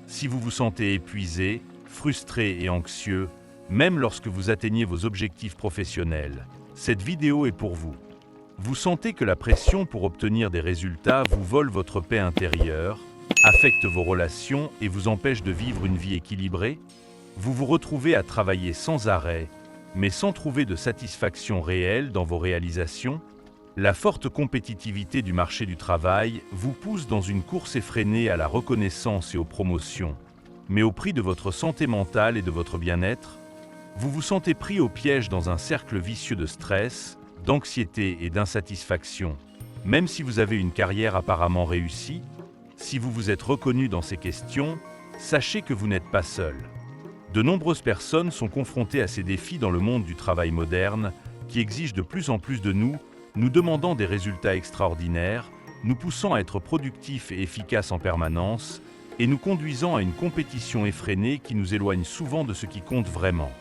Si vous vous sentez épuisé, frustré et anxieux, même lorsque vous atteignez vos objectifs professionnels, cette vidéo est pour vous. Vous sentez que la pression pour obtenir des résultats vous vole votre paix intérieure, affecte vos relations et vous empêche de vivre une vie équilibrée? Vous vous retrouvez à travailler sans arrêt, mais sans trouver de satisfaction réelle dans vos réalisations? La forte compétitivité du marché du travail vous pousse dans une course effrénée à la reconnaissance et aux promotions, mais au prix de votre santé mentale et de votre bien-être? Vous vous sentez pris au piège dans un cercle vicieux de stress, d'anxiété et d'insatisfaction, même si vous avez une carrière apparemment réussie? Si vous vous êtes reconnu dans ces questions, sachez que vous n'êtes pas seul. De nombreuses personnes sont confrontées à ces défis dans le monde du travail moderne, qui exige de plus en plus de nous, nous demandant des résultats extraordinaires, nous poussant à être productifs et efficaces en permanence, et nous conduisant à une compétition effrénée qui nous éloigne souvent de ce qui compte vraiment.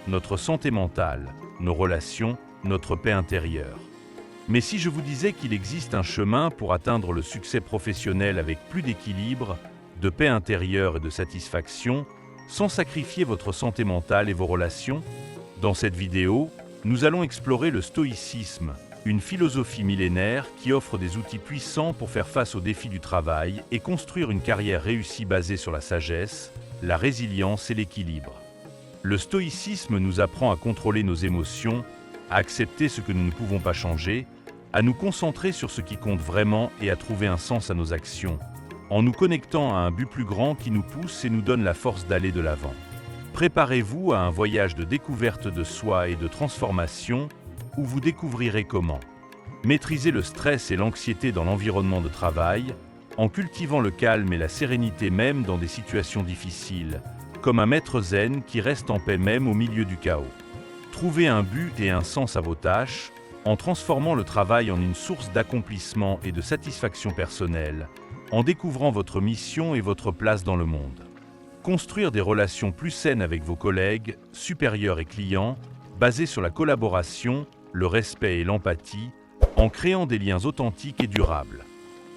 Notre santé mentale, nos relations, notre paix intérieure. Mais si je vous disais qu'il existe un chemin pour atteindre le succès professionnel avec plus d'équilibre, de paix intérieure et de satisfaction, sans sacrifier votre santé mentale et vos relations? Dans cette vidéo, nous allons explorer le stoïcisme, une philosophie millénaire qui offre des outils puissants pour faire face aux défis du travail et construire une carrière réussie basée sur la sagesse, la résilience et l'équilibre. Le stoïcisme nous apprend à contrôler nos émotions, à accepter ce que nous ne pouvons pas changer, à nous concentrer sur ce qui compte vraiment et à trouver un sens à nos actions, en nous connectant à un but plus grand qui nous pousse et nous donne la force d'aller de l'avant. Préparez-vous à un voyage de découverte de soi et de transformation où vous découvrirez comment maîtriser le stress et l'anxiété dans l'environnement de travail, en cultivant le calme et la sérénité même dans des situations difficiles, comme un maître zen qui reste en paix même au milieu du chaos. Trouvez un but et un sens à vos tâches, en transformant le travail en une source d'accomplissement et de satisfaction personnelle, en découvrant votre mission et votre place dans le monde. Construire des relations plus saines avec vos collègues, supérieurs et clients, basées sur la collaboration, le respect et l'empathie, en créant des liens authentiques et durables.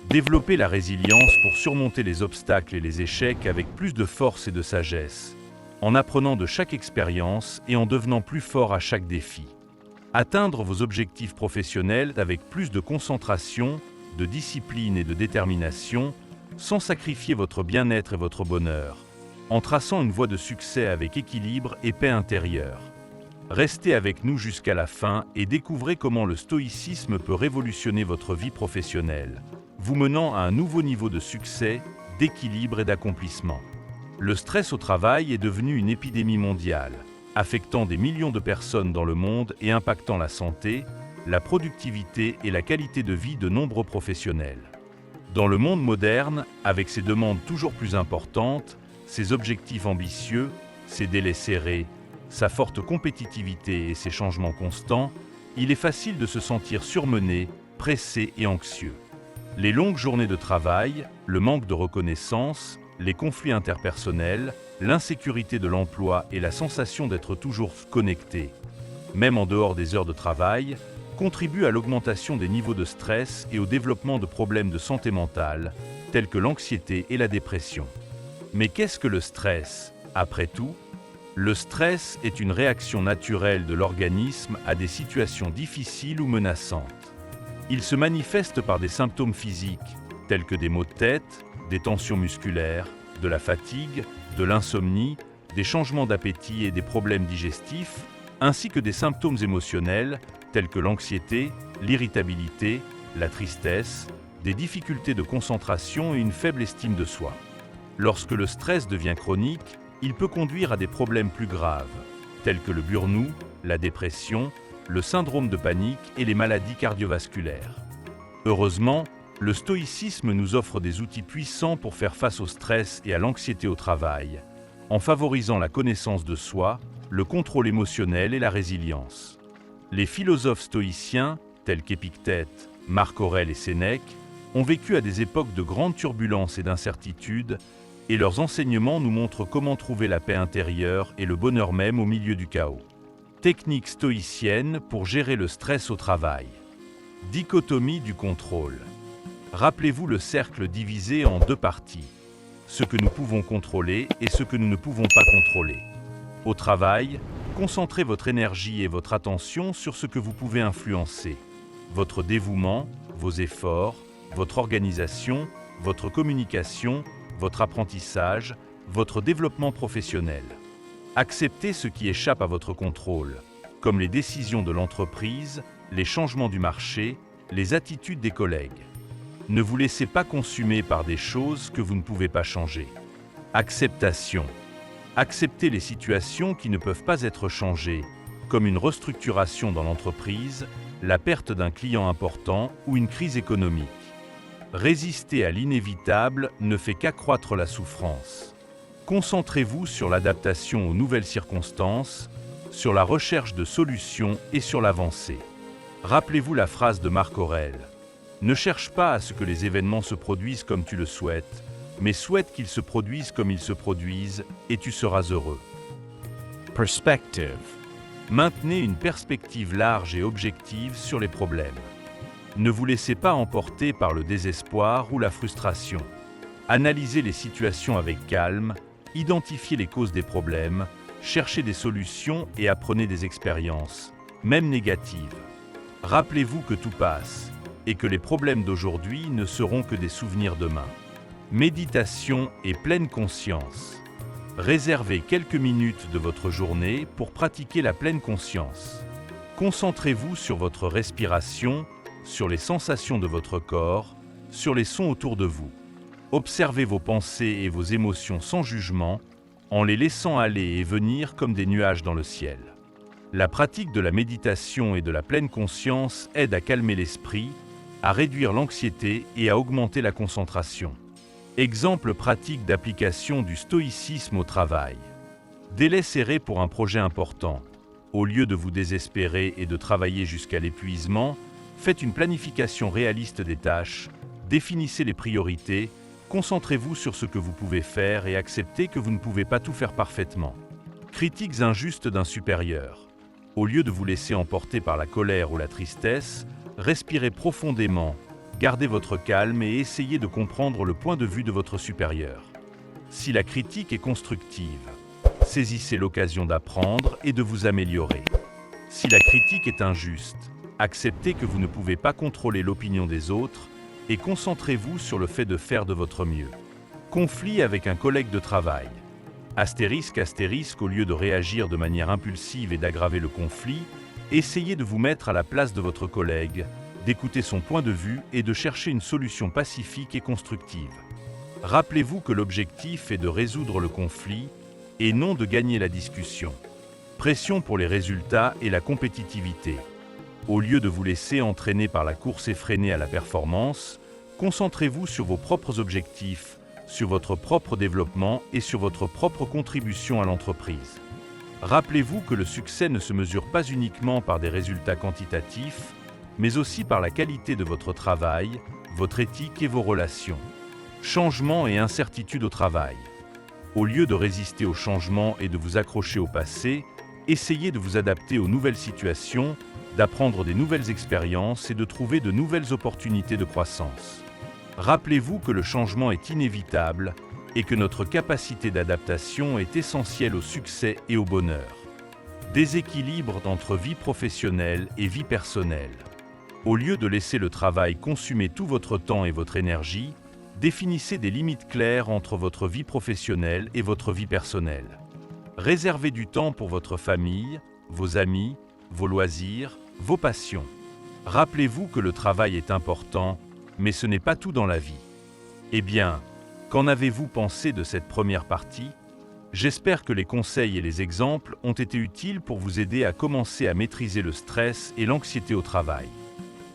Développer la résilience pour surmonter les obstacles et les échecs avec plus de force et de sagesse, en apprenant de chaque expérience et en devenant plus fort à chaque défi. Atteindre vos objectifs professionnels avec plus de concentration, de discipline et de détermination, sans sacrifier votre bien-être et votre bonheur, en traçant une voie de succès avec équilibre et paix intérieure. Restez avec nous jusqu'à la fin et découvrez comment le stoïcisme peut révolutionner votre vie professionnelle, vous menant à un nouveau niveau de succès, d'équilibre et d'accomplissement. Le stress au travail est devenu une épidémie mondiale, affectant des millions de personnes dans le monde et impactant la santé, la productivité et la qualité de vie de nombreux professionnels. Dans le monde moderne, avec ses demandes toujours plus importantes, ses objectifs ambitieux, ses délais serrés, sa forte compétitivité et ses changements constants, il est facile de se sentir surmené, pressé et anxieux. Les longues journées de travail, le manque de reconnaissance, les conflits interpersonnels, l'insécurité de l'emploi et la sensation d'être toujours connecté, même en dehors des heures de travail, contribuent à l'augmentation des niveaux de stress et au développement de problèmes de santé mentale, tels que l'anxiété et la dépression. Mais qu'est-ce que le stress? Après tout, le stress est une réaction naturelle de l'organisme à des situations difficiles ou menaçantes. Il se manifeste par des symptômes physiques, tels que des maux de tête, des tensions musculaires, de la fatigue, de l'insomnie, des changements d'appétit et des problèmes digestifs, ainsi que des symptômes émotionnels, tels que l'anxiété, l'irritabilité, la tristesse, des difficultés de concentration et une faible estime de soi. Lorsque le stress devient chronique, il peut conduire à des problèmes plus graves, tels que le burn-out, la dépression, le syndrome de panique et les maladies cardiovasculaires. Heureusement, le stoïcisme nous offre des outils puissants pour faire face au stress et à l'anxiété au travail, en favorisant la connaissance de soi, le contrôle émotionnel et la résilience. Les philosophes stoïciens, tels qu'Épictète, Marc Aurèle et Sénèque, ont vécu à des époques de grandes turbulences et d'incertitudes, et leurs enseignements nous montrent comment trouver la paix intérieure et le bonheur même au milieu du chaos. Technique stoïcienne pour gérer le stress au travail. Dichotomie du contrôle. Rappelez-vous le cercle divisé en deux parties. ce que nous pouvons contrôler et ce que nous ne pouvons pas contrôler. Au travail, concentrez votre énergie et votre attention sur ce que vous pouvez influencer. Votre dévouement, vos efforts, votre organisation, votre communication, votre apprentissage, votre développement professionnel. Acceptez ce qui échappe à votre contrôle, comme les décisions de l'entreprise, les changements du marché, les attitudes des collègues. Ne vous laissez pas consumer par des choses que vous ne pouvez pas changer. Acceptation. Acceptez les situations qui ne peuvent pas être changées, comme une restructuration dans l'entreprise, la perte d'un client important ou une crise économique. Résister à l'inévitable ne fait qu'accroître la souffrance. Concentrez-vous sur l'adaptation aux nouvelles circonstances, sur la recherche de solutions et sur l'avancée. Rappelez-vous la phrase de Marc Aurèle. Ne cherche pas à ce que les événements se produisent comme tu le souhaites, mais souhaite qu'ils se produisent comme ils se produisent et tu seras heureux. Perspective. Maintenez une perspective large et objective sur les problèmes. Ne vous laissez pas emporter par le désespoir ou la frustration. Analysez les situations avec calme, identifiez les causes des problèmes, cherchez des solutions et apprenez des expériences, même négatives. Rappelez-vous que tout passe et que les problèmes d'aujourd'hui ne seront que des souvenirs demain. Méditation et pleine conscience. Réservez quelques minutes de votre journée pour pratiquer la pleine conscience. Concentrez-vous sur votre respiration, sur les sensations de votre corps, sur les sons autour de vous. Observez vos pensées et vos émotions sans jugement, en les laissant aller et venir comme des nuages dans le ciel. La pratique de la méditation et de la pleine conscience aide à calmer l'esprit, à réduire l'anxiété et à augmenter la concentration. Exemple pratique d'application du stoïcisme au travail. Délai serré pour un projet important. Au lieu de vous désespérer et de travailler jusqu'à l'épuisement, faites une planification réaliste des tâches, définissez les priorités, concentrez-vous sur ce que vous pouvez faire et acceptez que vous ne pouvez pas tout faire parfaitement. Critiques injustes d'un supérieur. Au lieu de vous laisser emporter par la colère ou la tristesse, respirez profondément, gardez votre calme et essayez de comprendre le point de vue de votre supérieur. Si la critique est constructive, saisissez l'occasion d'apprendre et de vous améliorer. Si la critique est injuste, acceptez que vous ne pouvez pas contrôler l'opinion des autres et concentrez-vous sur le fait de faire de votre mieux. Conflit avec un collègue de travail. Astérisque, au lieu de réagir de manière impulsive et d'aggraver le conflit, essayez de vous mettre à la place de votre collègue, d'écouter son point de vue et de chercher une solution pacifique et constructive. Rappelez-vous que l'objectif est de résoudre le conflit et non de gagner la discussion. Pression pour les résultats et la compétitivité. Au lieu de vous laisser entraîner par la course effrénée à la performance, concentrez-vous sur vos propres objectifs, sur votre propre développement et sur votre propre contribution à l'entreprise. Rappelez-vous que le succès ne se mesure pas uniquement par des résultats quantitatifs, mais aussi par la qualité de votre travail, votre éthique et vos relations. Changement et incertitude au travail. Au lieu de résister au changement et de vous accrocher au passé, essayez de vous adapter aux nouvelles situations, d'apprendre des nouvelles expériences et de trouver de nouvelles opportunités de croissance. Rappelez-vous que le changement est inévitable et que notre capacité d'adaptation est essentielle au succès et au bonheur. Déséquilibre entre vie professionnelle et vie personnelle. Au lieu de laisser le travail consumer tout votre temps et votre énergie, définissez des limites claires entre votre vie professionnelle et votre vie personnelle. Réservez du temps pour votre famille, vos amis, vos loisirs, vos passions. Rappelez-vous que le travail est important, mais ce n'est pas tout dans la vie. Eh bien, qu'en avez-vous pensé de cette première partie ? J'espère que les conseils et les exemples ont été utiles pour vous aider à commencer à maîtriser le stress et l'anxiété au travail.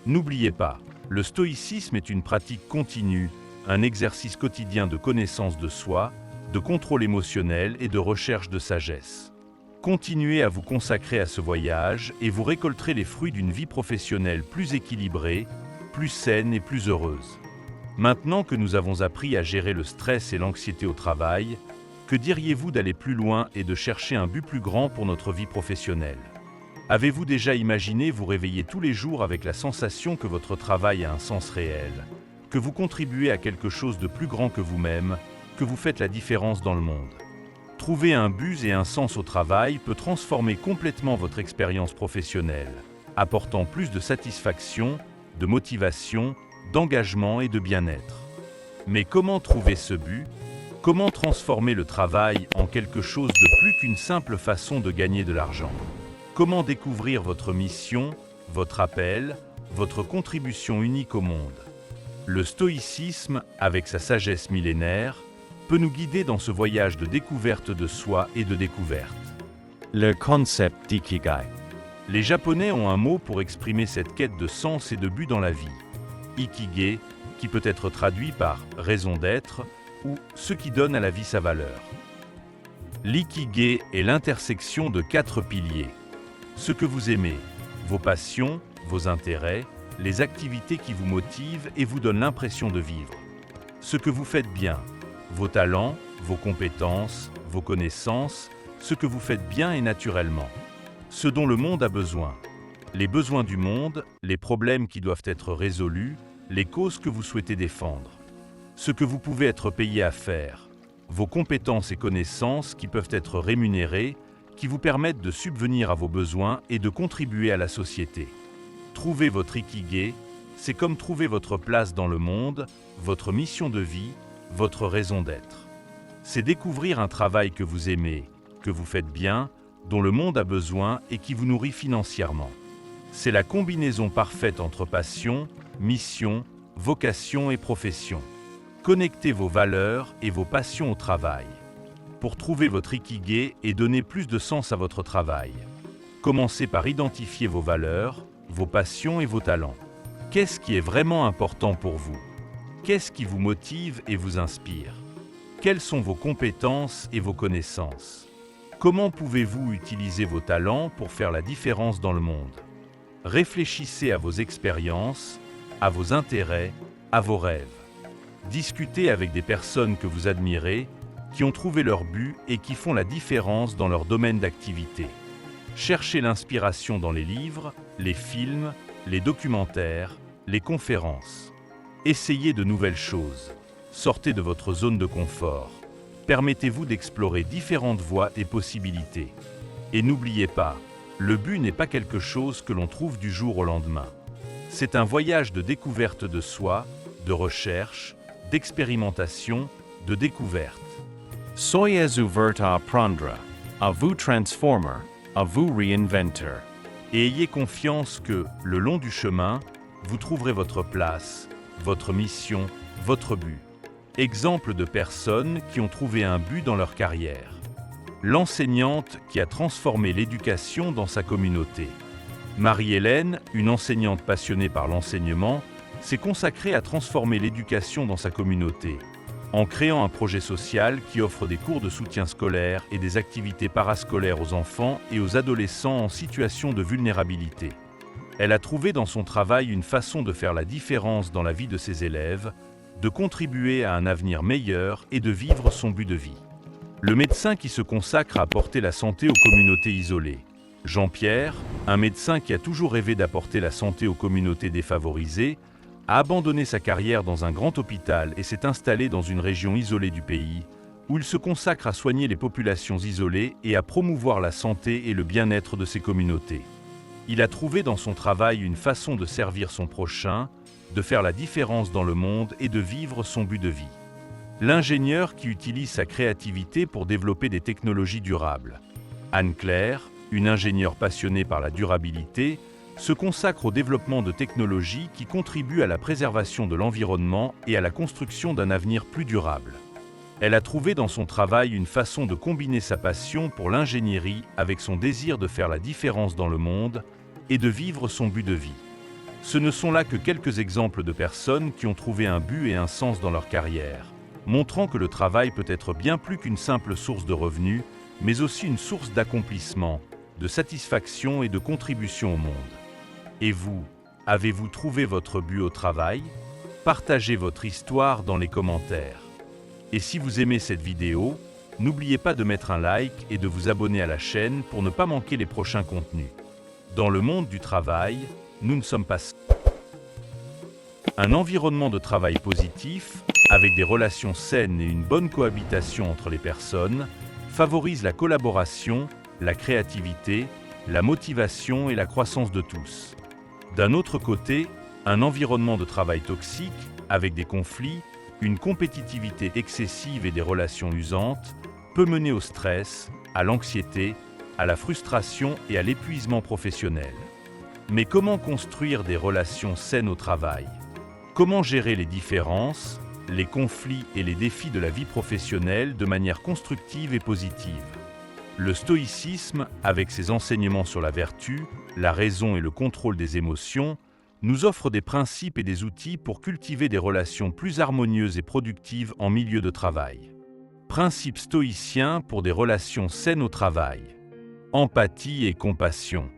N'oubliez pas, le stoïcisme est une pratique continue, un exercice quotidien de connaissance de soi, de contrôle émotionnel et de recherche de sagesse. Continuez à vous consacrer à ce voyage et vous récolterez les fruits d'une vie professionnelle plus équilibrée, plus saine et plus heureuse. Maintenant que nous avons appris à gérer le stress et l'anxiété au travail, que diriez-vous d'aller plus loin et de chercher un but plus grand pour notre vie professionnelle ? Avez-vous déjà imaginé vous réveiller tous les jours avec la sensation que votre travail a un sens réel, que vous contribuez à quelque chose de plus grand que vous-même que vous faites la différence dans le monde. Trouver un but et un sens au travail peut transformer complètement votre expérience professionnelle, apportant plus de satisfaction, de motivation, d'engagement et de bien-être. Mais comment trouver ce but? Comment transformer le travail en quelque chose de plus qu'une simple façon de gagner de l'argent? Comment découvrir votre mission, votre appel, votre contribution unique au monde? Le stoïcisme, avec sa sagesse millénaire, peut nous guider dans ce voyage de découverte de soi et de découverte. Le concept d'ikigai. Les Japonais ont un mot pour exprimer cette quête de sens et de but dans la vie. Ikigai, qui peut être traduit par « raison d'être » ou « ce qui donne à la vie sa valeur ». L'ikigai est l'intersection de 4 piliers. Ce que vous aimez, vos passions, vos intérêts, les activités qui vous motivent et vous donnent l'impression de vivre. Ce que vous faites bien, vos talents, vos compétences, vos connaissances, ce que vous faites bien et naturellement. Ce dont le monde a besoin. Les besoins du monde, les problèmes qui doivent être résolus, les causes que vous souhaitez défendre. Ce que vous pouvez être payé à faire. Vos compétences et connaissances qui peuvent être rémunérées, qui vous permettent de subvenir à vos besoins et de contribuer à la société. Trouver votre ikigai, c'est comme trouver votre place dans le monde, votre mission de vie, votre raison d'être. C'est découvrir un travail que vous aimez, que vous faites bien, dont le monde a besoin et qui vous nourrit financièrement. C'est la combinaison parfaite entre passion, mission, vocation et profession. Connectez vos valeurs et vos passions au travail. Pour trouver votre ikigai et donner plus de sens à votre travail, commencez par identifier vos valeurs, vos passions et vos talents. Qu'est-ce qui est vraiment important pour vous? Qu'est-ce qui vous motive et vous inspire? Quelles sont vos compétences et vos connaissances? Comment pouvez-vous utiliser vos talents pour faire la différence dans le monde? Réfléchissez à vos expériences, à vos intérêts, à vos rêves. Discutez avec des personnes que vous admirez, qui ont trouvé leur but et qui font la différence dans leur domaine d'activité. Cherchez l'inspiration dans les livres, les films, les documentaires, les conférences. Essayez de nouvelles choses. Sortez de votre zone de confort. Permettez-vous d'explorer différentes voies et possibilités. Et n'oubliez pas, le but n'est pas quelque chose que l'on trouve du jour au lendemain. C'est un voyage de découverte de soi, de recherche, d'expérimentation, de découverte. Soyez ouvert à apprendre, à vous transformer, à vous réinventer. Et ayez confiance que, le long du chemin, vous trouverez votre place, votre mission, votre but. Exemple de personnes qui ont trouvé un but dans leur carrière. L'enseignante qui a transformé l'éducation dans sa communauté. Marie-Hélène, une enseignante passionnée par l'enseignement, s'est consacrée à transformer l'éducation dans sa communauté, en créant un projet social qui offre des cours de soutien scolaire et des activités parascolaires aux enfants et aux adolescents en situation de vulnérabilité. Elle a trouvé dans son travail une façon de faire la différence dans la vie de ses élèves, de contribuer à un avenir meilleur et de vivre son but de vie. Le médecin qui se consacre à apporter la santé aux communautés isolées. Jean-Pierre, un médecin qui a toujours rêvé d'apporter la santé aux communautés défavorisées, a abandonné sa carrière dans un grand hôpital et s'est installé dans une région isolée du pays, où il se consacre à soigner les populations isolées et à promouvoir la santé et le bien-être de ces communautés. Il a trouvé dans son travail une façon de servir son prochain, de faire la différence dans le monde et de vivre son but de vie. L'ingénieur qui utilise sa créativité pour développer des technologies durables. Anne-Claire, une ingénieure passionnée par la durabilité, se consacre au développement de technologies qui contribuent à la préservation de l'environnement et à la construction d'un avenir plus durable. Elle a trouvé dans son travail une façon de combiner sa passion pour l'ingénierie avec son désir de faire la différence dans le monde et de vivre son but de vie. Ce ne sont là que quelques exemples de personnes qui ont trouvé un but et un sens dans leur carrière, montrant que le travail peut être bien plus qu'une simple source de revenus, mais aussi une source d'accomplissement, de satisfaction et de contribution au monde. Et vous, avez-vous trouvé votre but au travail? Partagez votre histoire dans les commentaires. Et si vous aimez cette vidéo, n'oubliez pas de mettre un like et de vous abonner à la chaîne pour ne pas manquer les prochains contenus. Dans le monde du travail, nous ne sommes pas seuls. Un environnement de travail positif avec des relations saines et une bonne cohabitation entre les personnes, favorise la collaboration, la créativité, la motivation et la croissance de tous. D'un autre côté, un environnement de travail toxique, avec des conflits, une compétitivité excessive et des relations usantes, peut mener au stress, à l'anxiété, à la frustration et à l'épuisement professionnel. Mais comment construire des relations saines au travail? Comment gérer les différences, les conflits et les défis de la vie professionnelle de manière constructive et positive? Le stoïcisme, avec ses enseignements sur la vertu, la raison et le contrôle des émotions, nous offre des principes et des outils pour cultiver des relations plus harmonieuses et productives en milieu de travail. Principes stoïciens pour des relations saines au travail. Empathie et compassion.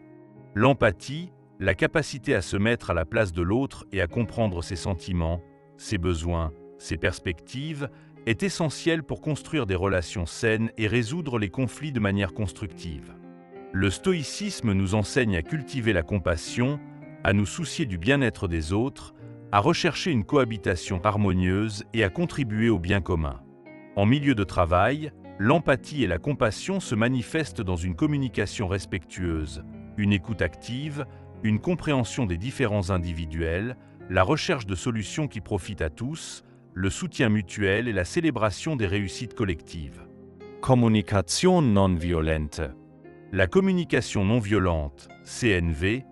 L'empathie, la capacité à se mettre à la place de l'autre et à comprendre ses sentiments, ses besoins, ses perspectives, est essentielle pour construire des relations saines et résoudre les conflits de manière constructive. Le stoïcisme nous enseigne à cultiver la compassion, à nous soucier du bien-être des autres, à rechercher une cohabitation harmonieuse et à contribuer au bien commun. En milieu de travail, l'empathie et la compassion se manifestent dans une communication respectueuse, une écoute active, une compréhension des différences individuelles, la recherche de solutions qui profitent à tous, le soutien mutuel et la célébration des réussites collectives. Kommunikation non violente. La communication non violente, CNV,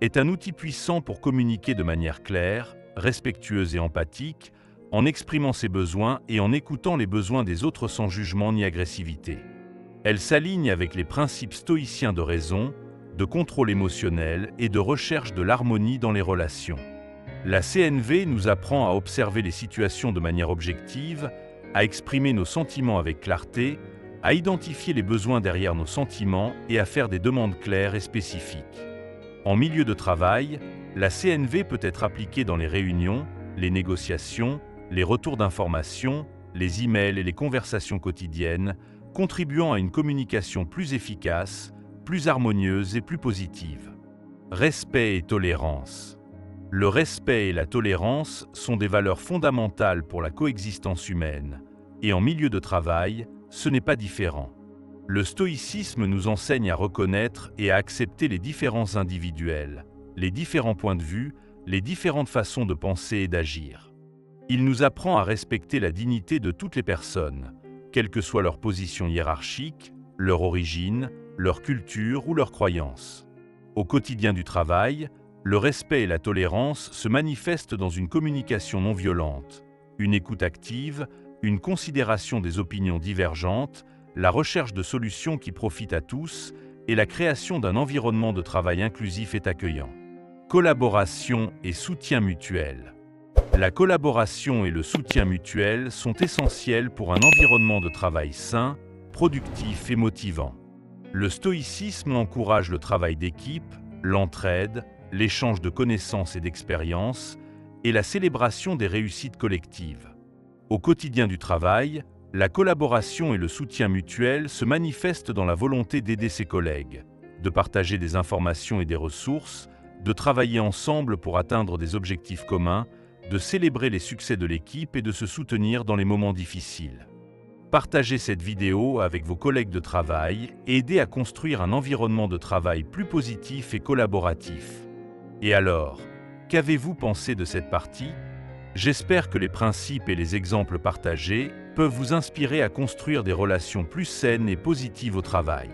est un outil puissant pour communiquer de manière claire, respectueuse et empathique, en exprimant ses besoins et en écoutant les besoins des autres sans jugement ni agressivité. Elle s'aligne avec les principes stoïciens de raison, de contrôle émotionnel et de recherche de l'harmonie dans les relations. La CNV nous apprend à observer les situations de manière objective, à exprimer nos sentiments avec clarté, à identifier les besoins derrière nos sentiments et à faire des demandes claires et spécifiques. En milieu de travail, la CNV peut être appliquée dans les réunions, les négociations, les retours d'informations, les emails et les conversations quotidiennes, contribuant à une communication plus efficace, plus harmonieuse et plus positive. Respect et tolérance. Le respect et la tolérance sont des valeurs fondamentales pour la coexistence humaine, et en milieu de travail, ce n'est pas différent. Le stoïcisme nous enseigne à reconnaître et à accepter les différences individuelles, les différents points de vue, les différentes façons de penser et d'agir. Il nous apprend à respecter la dignité de toutes les personnes, quelle que soit leur position hiérarchique, leur origine, leur culture ou leurs croyances. Au quotidien du travail, le respect et la tolérance se manifestent dans une communication non violente, une écoute active, une considération des opinions divergentes, la recherche de solutions qui profitent à tous et la création d'un environnement de travail inclusif et accueillant. Collaboration et soutien mutuel. La collaboration et le soutien mutuel sont essentiels pour un environnement de travail sain, productif et motivant. Le stoïcisme encourage le travail d'équipe, l'entraide, l'échange de connaissances et d'expériences et la célébration des réussites collectives. Au quotidien du travail, la collaboration et le soutien mutuel se manifestent dans la volonté d'aider ses collègues, de partager des informations et des ressources, de travailler ensemble pour atteindre des objectifs communs, de célébrer les succès de l'équipe et de se soutenir dans les moments difficiles. Partagez cette vidéo avec vos collègues de travail et aidez à construire un environnement de travail plus positif et collaboratif. Et alors, qu'avez-vous pensé de cette partie? J'espère que les principes et les exemples partagés peuvent vous inspirer à construire des relations plus saines et positives au travail.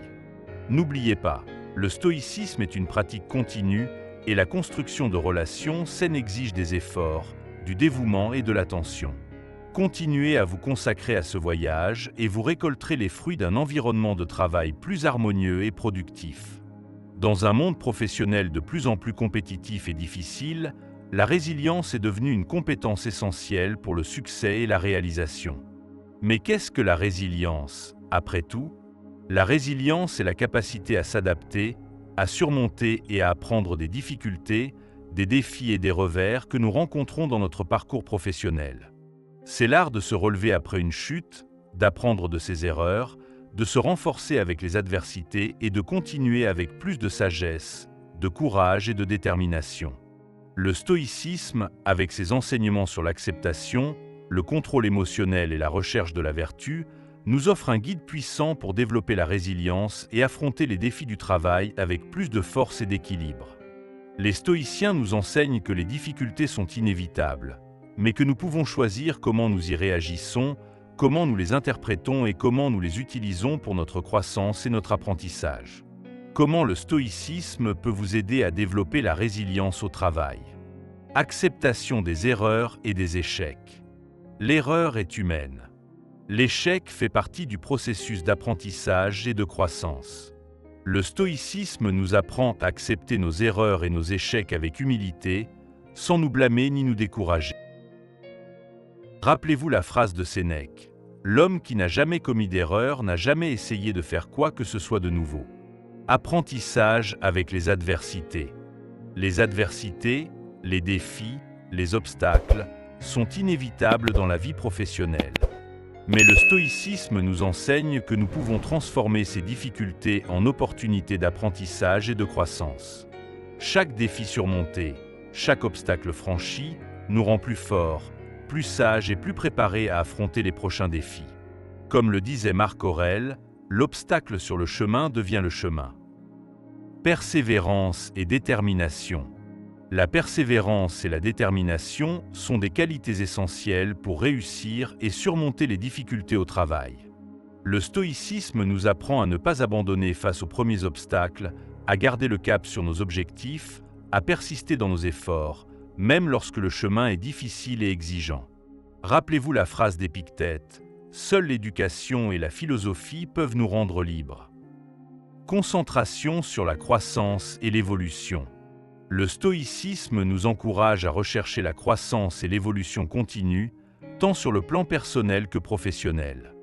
N'oubliez pas, le stoïcisme est une pratique continue et la construction de relations saines exige des efforts, du dévouement et de l'attention. Continuez à vous consacrer à ce voyage et vous récolterez les fruits d'un environnement de travail plus harmonieux et productif. Dans un monde professionnel de plus en plus compétitif et difficile, la résilience est devenue une compétence essentielle pour le succès et la réalisation. Mais qu'est-ce que la résilience, après tout? La résilience est la capacité à s'adapter, à surmonter et à apprendre des difficultés, des défis et des revers que nous rencontrons dans notre parcours professionnel. C'est l'art de se relever après une chute, d'apprendre de ses erreurs, de se renforcer avec les adversités et de continuer avec plus de sagesse, de courage et de détermination. Le stoïcisme, avec ses enseignements sur l'acceptation, le contrôle émotionnel et la recherche de la vertu, nous offre un guide puissant pour développer la résilience et affronter les défis du travail avec plus de force et d'équilibre. Les stoïciens nous enseignent que les difficultés sont inévitables, mais que nous pouvons choisir comment nous y réagissons, comment nous les interprétons et comment nous les utilisons pour notre croissance et notre apprentissage. Comment le stoïcisme peut vous aider à développer la résilience au travail? Acceptation des erreurs et des échecs. L'erreur est humaine. L'échec fait partie du processus d'apprentissage et de croissance. Le stoïcisme nous apprend à accepter nos erreurs et nos échecs avec humilité, sans nous blâmer ni nous décourager. Rappelez-vous la phrase de Sénèque: « L'homme qui n'a jamais commis d'erreur n'a jamais essayé de faire quoi que ce soit de nouveau. » Apprentissage avec les adversités. Les adversités, les défis, les obstacles sont inévitables dans la vie professionnelle. Mais le stoïcisme nous enseigne que nous pouvons transformer ces difficultés en opportunités d'apprentissage et de croissance. Chaque défi surmonté, chaque obstacle franchi nous rend plus forts, plus sages et plus préparés à affronter les prochains défis. Comme le disait Marc Aurèle, l'obstacle sur le chemin devient le chemin. Persévérance et détermination. La persévérance et la détermination sont des qualités essentielles pour réussir et surmonter les difficultés au travail. Le stoïcisme nous apprend à ne pas abandonner face aux premiers obstacles, à garder le cap sur nos objectifs, à persister dans nos efforts, même lorsque le chemin est difficile et exigeant. Rappelez-vous la phrase d'Épictète: « Seule l'éducation et la philosophie peuvent nous rendre libres. » Concentration sur la croissance et l'évolution. Le stoïcisme nous encourage à rechercher la croissance et l'évolution continue, tant sur le plan personnel que professionnel.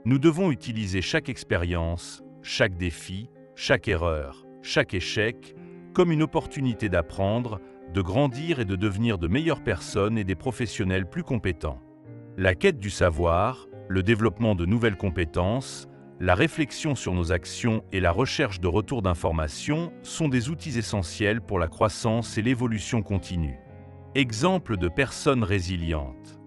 Nous devons utiliser chaque expérience, chaque défi, chaque erreur, chaque échec, comme une opportunité d'apprendre, de grandir et de devenir de meilleures personnes et des professionnels plus compétents. La quête du savoir, le développement de nouvelles compétences, la réflexion sur nos actions et la recherche de retours d'informations sont des outils essentiels pour la croissance et l'évolution continue. Exemple de personnes résilientes.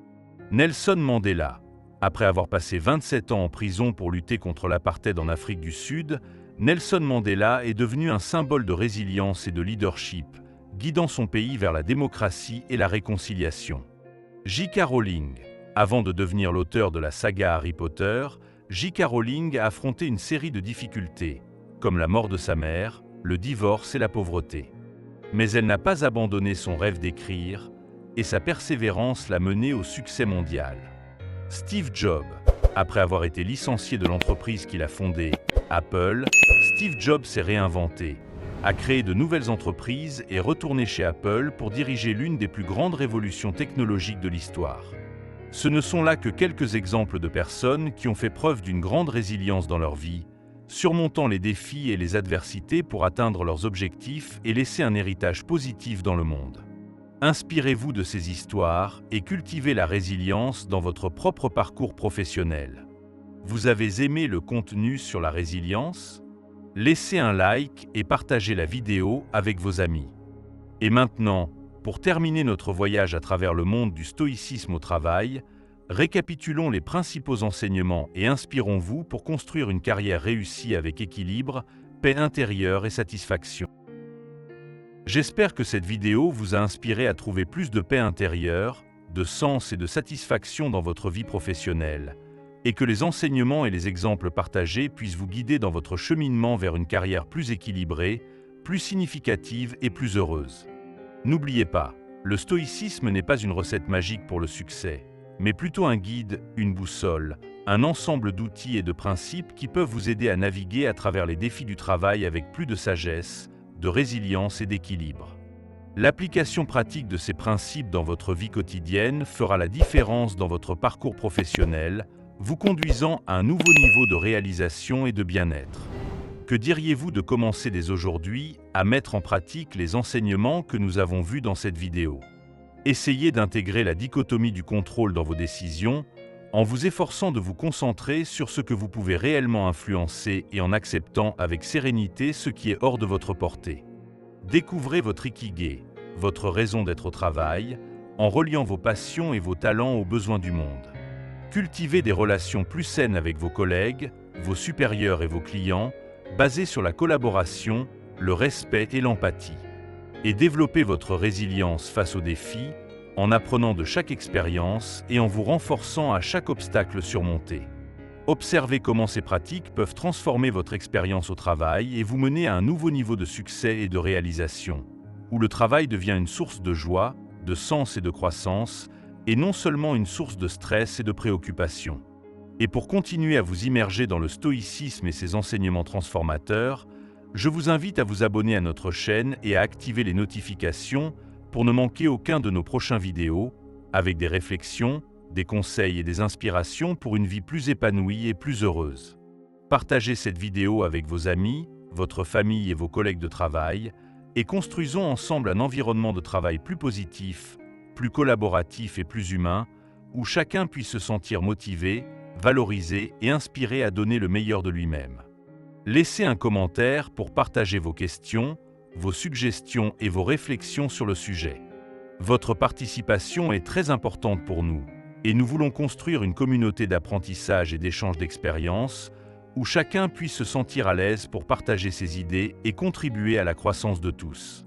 Nelson Mandela. Après avoir passé 27 ans en prison pour lutter contre l'apartheid en Afrique du Sud, Nelson Mandela est devenu un symbole de résilience et de leadership, guidant son pays vers la démocratie et la réconciliation. J.K. Rowling. Avant de devenir l'auteur de la saga Harry Potter, J.K. Rowling a affronté une série de difficultés, comme la mort de sa mère, le divorce et la pauvreté. Mais elle n'a pas abandonné son rêve d'écrire, et sa persévérance l'a menée au succès mondial. Steve Jobs. Après avoir été licencié de l'entreprise qu'il a fondée, Apple, Steve Jobs s'est réinventé, a créé de nouvelles entreprises et retourné chez Apple pour diriger l'une des plus grandes révolutions technologiques de l'histoire. Ce ne sont là que quelques exemples de personnes qui ont fait preuve d'une grande résilience dans leur vie, surmontant les défis et les adversités pour atteindre leurs objectifs et laisser un héritage positif dans le monde. Inspirez-vous de ces histoires et cultivez la résilience dans votre propre parcours professionnel. Vous avez aimé le contenu sur la résilience? Laissez un like et partagez la vidéo avec vos amis. Et maintenant, pour terminer notre voyage à travers le monde du stoïcisme au travail, récapitulons les principaux enseignements et inspirons-vous pour construire une carrière réussie avec équilibre, paix intérieure et satisfaction. J'espère que cette vidéo vous a inspiré à trouver plus de paix intérieure, de sens et de satisfaction dans votre vie professionnelle, et que les enseignements et les exemples partagés puissent vous guider dans votre cheminement vers une carrière plus équilibrée, plus significative et plus heureuse. N'oubliez pas, le stoïcisme n'est pas une recette magique pour le succès, mais plutôt un guide, une boussole, un ensemble d'outils et de principes qui peuvent vous aider à naviguer à travers les défis du travail avec plus de sagesse, de résilience et d'équilibre. L'application pratique de ces principes dans votre vie quotidienne fera la différence dans votre parcours professionnel, vous conduisant à un nouveau niveau de réalisation et de bien-être. Que diriez-vous de commencer dès aujourd'hui à mettre en pratique les enseignements que nous avons vus dans cette vidéo? Essayez d'intégrer la dichotomie du contrôle dans vos décisions en vous efforçant de vous concentrer sur ce que vous pouvez réellement influencer et en acceptant avec sérénité ce qui est hors de votre portée. Découvrez votre ikigai, votre raison d'être au travail, en reliant vos passions et vos talents aux besoins du monde. Cultivez des relations plus saines avec vos collègues, vos supérieurs et vos clients, basées sur la collaboration, le respect et l'empathie. Et développez votre résilience face aux défis, en apprenant de chaque expérience et en vous renforçant à chaque obstacle surmonté. Observez comment ces pratiques peuvent transformer votre expérience au travail et vous mener à un nouveau niveau de succès et de réalisation, où le travail devient une source de joie, de sens et de croissance, et non seulement une source de stress et de préoccupation. Et pour continuer à vous immerger dans le stoïcisme et ses enseignements transformateurs, je vous invite à vous abonner à notre chaîne et à activer les notifications pour ne manquer aucun de nos prochains vidéos, avec des réflexions, des conseils et des inspirations pour une vie plus épanouie et plus heureuse. Partagez cette vidéo avec vos amis, votre famille et vos collègues de travail, et construisons ensemble un environnement de travail plus positif, plus collaboratif et plus humain, où chacun puisse se sentir motivé, valorisé et inspiré à donner le meilleur de lui-même. Laissez un commentaire pour partager vos questions, vos suggestions et vos réflexions sur le sujet. Votre participation est très importante pour nous, et nous voulons construire une communauté d'apprentissage et d'échange d'expériences où chacun puisse se sentir à l'aise pour partager ses idées et contribuer à la croissance de tous.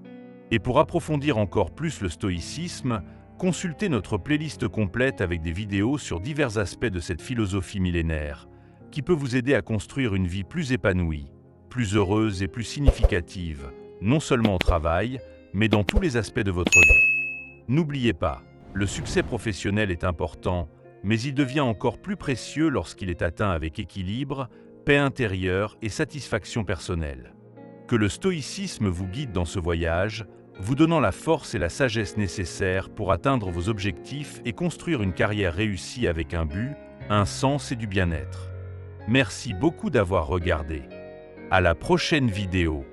Et pour approfondir encore plus le stoïcisme, consultez notre playlist complète avec des vidéos sur divers aspects de cette philosophie millénaire, qui peut vous aider à construire une vie plus épanouie, plus heureuse et plus significative, non seulement au travail, mais dans tous les aspects de votre vie. N'oubliez pas, le succès professionnel est important, mais il devient encore plus précieux lorsqu'il est atteint avec équilibre, paix intérieure et satisfaction personnelle. Que le stoïcisme vous guide dans ce voyage, vous donnant la force et la sagesse nécessaires pour atteindre vos objectifs et construire une carrière réussie avec un but, un sens et du bien-être. Merci beaucoup d'avoir regardé. À la prochaine vidéo.